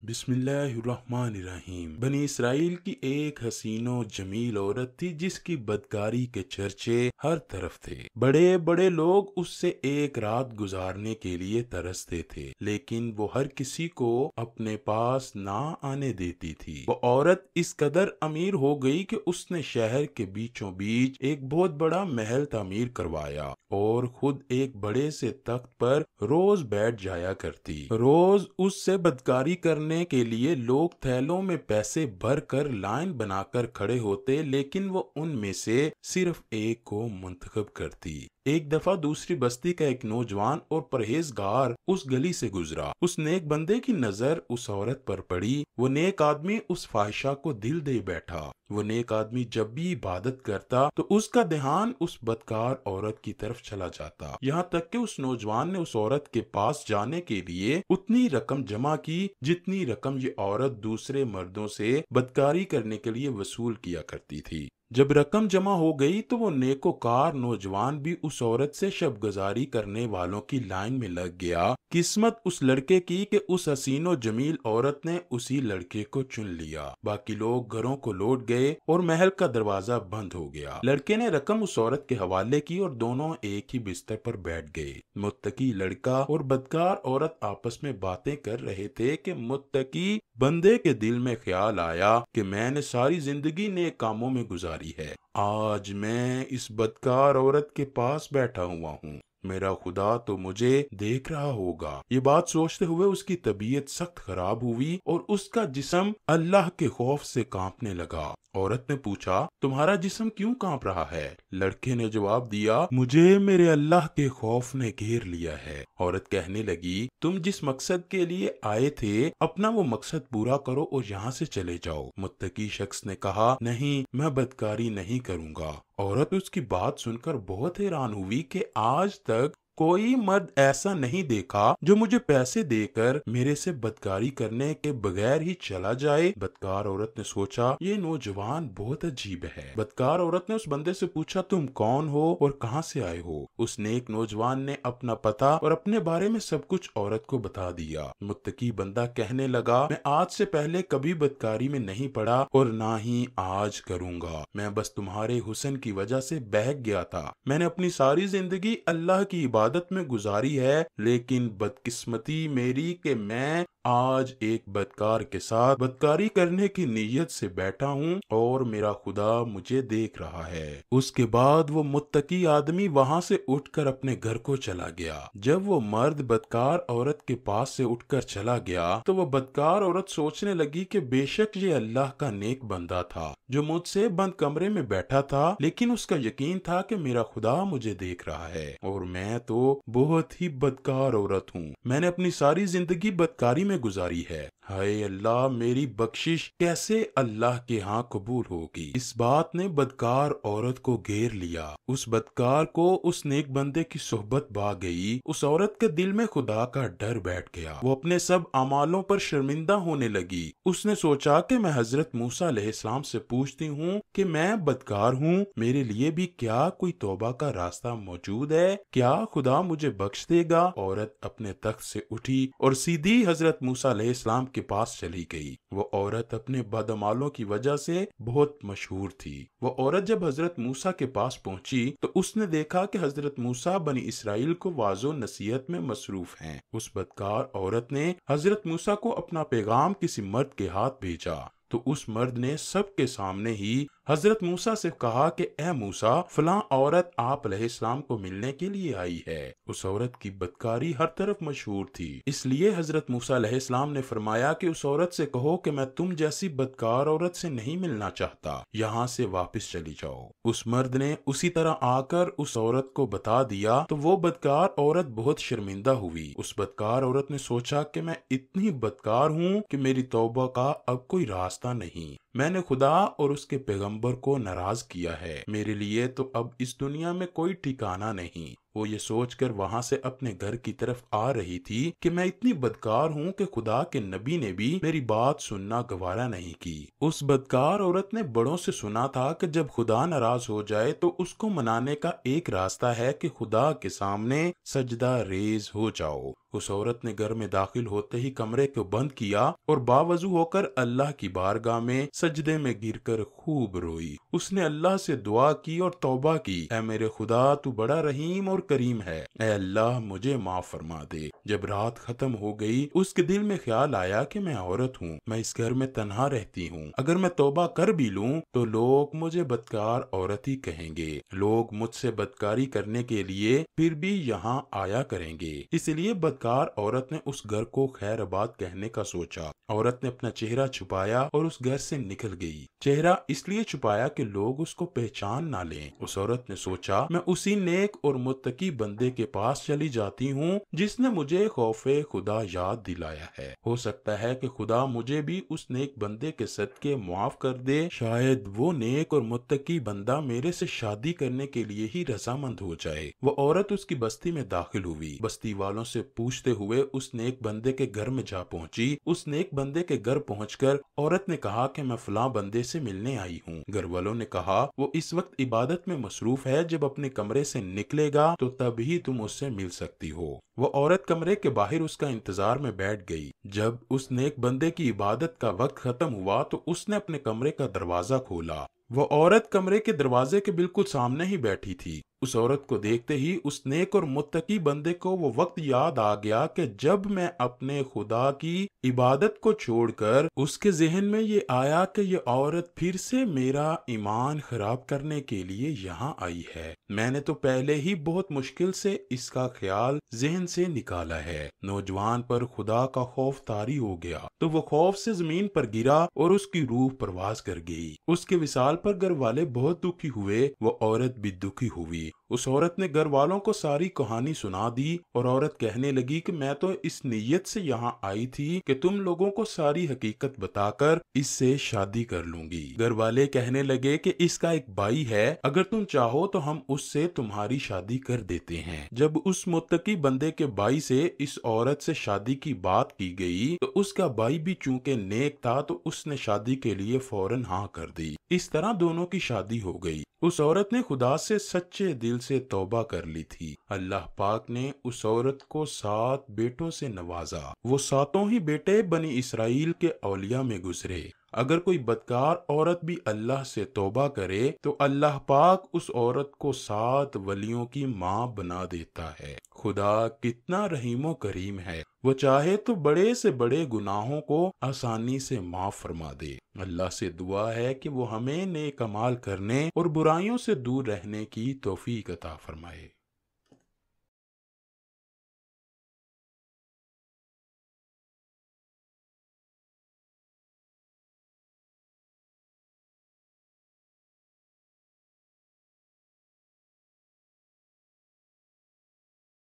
بسم اللہ الرحمن الرحیم۔ بنی اسرائیل کی ایک حسین و جمیل عورت تھی جس کی بدکاری کے چرچے ہر طرف تھے۔ بڑے بڑے لوگ اس سے ایک رات گزارنے کے لیے ترستے تھے، لیکن وہ ہر کسی کو اپنے پاس نہ آنے دیتی تھی۔ وہ عورت اس قدر امیر ہو گئی کہ اس نے شہر کے بیچوں بیچ ایک بہت بڑا محل تعمیر کروایا اور خود ایک بڑے سے تخت پر روز بیٹھ جایا کرتی۔ روز اس سے بدکاری کرنے کے لیے لوگ تھیلوں میں پیسے بھر کر لائن بنا کر کھڑے ہوتے، لیکن وہ ان میں سے صرف ایک کو منتخب کرتی۔ ایک دفعہ دوسری بستی کا ایک نوجوان اور پرہیزگار اس گلی سے گزرا۔ اس نیک بندے کی نظر اس عورت پر پڑی۔ وہ نیک آدمی اس فاحشہ کو دل دے بیٹھا۔ وہ نیک آدمی جب بھی عبادت کرتا تو اس کا دھیان اس بدکار عورت کی طرف چلا جاتا، یہاں تک کہ اس نوجوان نے اس عورت کے پاس جانے کے لیے اتنی رقم جمع کی جتنی رقم یہ عورت دوسرے مردوں سے بدکاری کرنے کے لیے وصول کیا کرتی تھی۔ جب رقم جمع ہو گئی تو وہ نیکوکار نوجوان بھی اس عورت سے شب گزاری کرنے والوں کی لائن میں لگ گیا۔ قسمت اس لڑکے کی کہ اس حسین و جمیل عورت نے اسی لڑکے کو چن لیا۔ باقی لوگ گھروں کو لوٹ گئے اور محل کا دروازہ بند ہو گیا۔ لڑکے نے رقم اس عورت کے حوالے کی اور دونوں ایک ہی بستر پر بیٹھ گئے۔ متقی لڑکا اور بدکار عورت آپس میں باتیں کر رہے تھے کہ متقی بندے کے دل میں خیال آیا کہ میں نے ساری زندگی نیک کاموں میں گزاری ہے، آج میں اس بدکار عورت کے پاس بیٹھا ہوا ہوں، میرا خدا تو مجھے دیکھ رہا ہوگا۔ یہ بات سوچتے ہوئے اس کی طبیعت سخت خراب ہوئی اور اس کا جسم اللہ کے خوف سے کانپنے لگا۔ عورت نے پوچھا، تمہارا جسم کیوں کانپ رہا ہے؟ لڑکے نے جواب دیا، مجھے میرے اللہ کے خوف نے گھیر لیا ہے۔ عورت کہنے لگی، تم جس مقصد کے لیے آئے تھے اپنا وہ مقصد پورا کرو اور یہاں سے چلے جاؤ۔ متقی شخص نے کہا، نہیں، میں بدکاری نہیں کروں گا۔ عورت اس کی بات سن کر بہت حیران ہوئی کہ آج تک کوئی مرد ایسا نہیں دیکھا جو مجھے پیسے دے کر میرے سے بدکاری کرنے کے بغیر ہی چلا جائے۔ بدکار عورت نے سوچا، یہ نوجوان بہت عجیب ہے۔ بدکار عورت نے اس بندے سے پوچھا، تم کون ہو اور کہاں سے آئے ہو؟ اس نیک نوجوان نے اپنا پتہ اور اپنے بارے میں سب کچھ عورت کو بتا دیا۔ متقی بندہ کہنے لگا، میں آج سے پہلے کبھی بدکاری میں نہیں پڑا اور نہ ہی آج کروں گا، میں بس تمہارے حسن کی وجہ سے بہک گیا تھا۔ میں نے اپنی ساری زندگی اللہ کی عبادت میں گزاری ہے، لیکن بدقسمتی میری کہ میں آج ایک بدکار کے ساتھ بدکاری کرنے کی نیت سے بیٹھا ہوں اور میرا خدا مجھے دیکھ رہا ہے۔ اس کے بعد وہ متقی آدمی وہاں سے اٹھ کر اپنے گھر کو چلا گیا۔ جب وہ مرد بدکار عورت کے پاس سے اٹھ کر چلا گیا تو وہ بدکار عورت سوچنے لگی کہ بے شک یہ اللہ کا نیک بندہ تھا جو مجھ سے بند کمرے میں بیٹھا تھا، لیکن اس کا یقین تھا کہ میرا خدا مجھے دیکھ رہا ہے اور میں تو بہت ہی بدکار عورت ہوں، میں نے اپنی ساری زندگی بدکاری میں گزاری ہے۔ ہائے اللہ، میری بخشش کیسے اللہ کے ہاں قبول ہوگی؟ اس بات نے بدکار عورت کو گھیر لیا۔ اس بدکار کو اس نیک بندے کی صحبت بھا گئی۔ اس عورت کے دل میں خدا کا ڈر بیٹھ گیا۔ وہ اپنے سب اعمالوں پر شرمندہ ہونے لگی۔ اس نے سوچا کہ میں حضرت موسیٰ علیہ السلام سے پوچھتی ہوں کہ میں بدکار ہوں، میرے لیے بھی کیا کوئی توبہ کا راستہ موجود ہے؟ کیا خدا مجھے بخش دے گا؟ عورت اپنے تخت سے اٹھی اور سیدھی حضرت موسیٰ علیہ السلام کے پاس چلی گئی۔ وہ عورت اپنے بدعمالوں کی وجہ سے بہت مشہور تھی۔ وہ عورت جب حضرت موسیٰ کے پاس پہنچی تو اس نے دیکھا کہ حضرت موسیٰ بنی اسرائیل کو واعظ و نصیحت میں مصروف ہیں۔ اس بدکار عورت نے حضرت موسیٰ کو اپنا پیغام کسی مرد کے ہاتھ بھیجا تو اس مرد نے سب کے سامنے ہی حضرت موسیٰ سے کہا کہ اے موسیٰ، فلاں عورت آپ علیہ السلام کو ملنے کے لیے آئی ہے۔ اس عورت کی بدکاری ہر طرف مشہور تھی، اس لیے حضرت موسیٰ علیہ السلام نے فرمایا کہ اس عورت سے کہو کہ میں تم جیسی بدکار عورت سے نہیں ملنا چاہتا، یہاں سے واپس چلی جاؤ۔ اس مرد نے اسی طرح آ کر اس عورت کو بتا دیا تو وہ بدکار عورت بہت شرمندہ ہوئی۔ اس بدکار عورت نے سوچا کہ میں اتنی بدکار ہوں کہ میری توبہ کا اب کوئی راستہ نہیں، میں نے خدا اور اس کے پیغمبر کو ناراض کیا ہے، میرے لیے تو اب اس دنیا میں کوئی ٹھکانہ نہیں۔ وہ یہ سوچ کر وہاں سے اپنے گھر کی طرف آ رہی تھی کہ میں اتنی بدکار ہوں کہ خدا کے نبی نے بھی میری بات سننا گوارا نہیں کی۔ اس بدکار عورت نے بڑوں سے سنا تھا کہ جب خدا ناراض ہو جائے تو اس کو منانے کا ایک راستہ ہے کہ خدا کے سامنے سجدہ ریز ہو جاؤ۔ اس عورت نے گھر میں داخل ہوتے ہی کمرے کو بند کیا اور باوضو ہو کر اللہ کی بارگاہ میں سجدے میں گر کر خوب روئی۔ اس نے اللہ سے دعا کی اور توبہ کی، اے میرے خدا تو بڑا رحیم اور کریم ہے، اے اللہ مجھے معاف فرما دے۔ جب رات ختم ہو گئی اس کے دل میں خیال آیا کہ میں عورت ہوں، میں اس گھر میں تنہا رہتی ہوں، اگر میں توبہ کر بھی لوں تو لوگ مجھے بدکار عورت ہی کہیں گے، لوگ مجھ سے بدکاری کرنے کے لیے پھر بھی یہاں آیا کریں گے۔ اس لیے بدکار عورت نے اس گھر کو خیر آباد کہنے کا سوچا۔ عورت نے اپنا چہرہ چھپایا اور اس گھر سے نکل گئی۔ چہرہ اس لیے چھپایا کہ لوگ اس کو پہچان نہ لیں۔ اس عورت نے سوچا میں اسی نیک اور متقی بندے کے پاس چلی جاتی ہوں جس نے مجھے خوف خدا یاد دلایا ہے، ہو سکتا ہے کہ خدا مجھے بھی اس نیک بندے کے صدقے معاف کر دے، شاید وہ نیک اور متقی بندہ میرے سے شادی کرنے کے لیے ہی رضامند ہو جائے۔ وہ عورت اس کی بستی میں داخل ہوئی، بستی والوں سے پوچھتے ہوئے اس نیک بندے کے گھر میں جا پہنچی۔ اس نیک بندے کے گھر پہنچ کر عورت نے کہا کہ میں فلاں بندے سے ملنے آئی ہوں۔ گھر والوں نے کہا وہ اس وقت عبادت میں مصروف ہے، جب اپنے کمرے سے نکلے گا تو تب ہی تم اس سے مل سکتی ہو۔ وہ عورت کمرے کے باہر اس کا انتظار میں بیٹھ گئی۔ جب اس نیک بندے کی عبادت کا وقت ختم ہوا تو اس نے اپنے کمرے کا دروازہ کھولا۔ وہ عورت کمرے کے دروازے کے بالکل سامنے ہی بیٹھی تھی۔ اس عورت کو دیکھتے ہی اس نیک اور متقی بندے کو وہ وقت یاد آ گیا کہ جب میں اپنے خدا کی عبادت کو چھوڑ کر اس کے ذہن میں یہ آیا کہ یہ عورت پھر سے میرا ایمان خراب کرنے کے لیے یہاں آئی ہے، میں نے تو پہلے ہی بہت مشکل سے اس کا خیال ذہن سے نکالا ہے۔ نوجوان پر خدا کا خوف طاری ہو گیا تو وہ خوف سے زمین پر گرا اور اس کی روح پرواز کر گئی۔ اس کے وصال پر گھر والے بہت دکھی ہوئے، وہ عورت بھی دکھی ہوئی۔ اس عورت نے گھر والوں کو ساری کہانی سنا دی اور عورت کہنے لگی کہ میں تو اس نیت سے یہاں آئی تھی کہ تم لوگوں کو ساری حقیقت بتا کر اس سے شادی کر لوں گی۔ گھر والے کہنے لگے کہ اس کا ایک بھائی ہے، اگر تم چاہو تو ہم اس سے تمہاری شادی کر دیتے ہیں۔ جب اس متقی بندے کے بھائی سے اس عورت سے شادی کی بات کی گئی تو اس کا بھائی بھی چونکہ نیک تھا تو اس نے شادی کے لیے فوراً ہاں کر دی۔ اس طرح دونوں کی شادی ہو گئی۔ اس عورت نے خدا سے سچے دل سے توبہ کر لی تھی۔ اللہ پاک نے اس عورت کو 7 بیٹوں سے نوازا۔ وہ 7 ہی بیٹے بنی اسرائیل کے اولیاء میں گزرے۔ اگر کوئی بدکار عورت بھی اللہ سے توبہ کرے تو اللہ پاک اس عورت کو 7 ولیوں کی ماں بنا دیتا ہے۔ خدا کتنا رحیم و کریم ہے، وہ چاہے تو بڑے سے بڑے گناہوں کو آسانی سے معاف فرما دے۔ اللہ سے دعا ہے کہ وہ ہمیں نیک اعمال کرنے اور برائیوں سے دور رہنے کی توفیق عطا فرمائے۔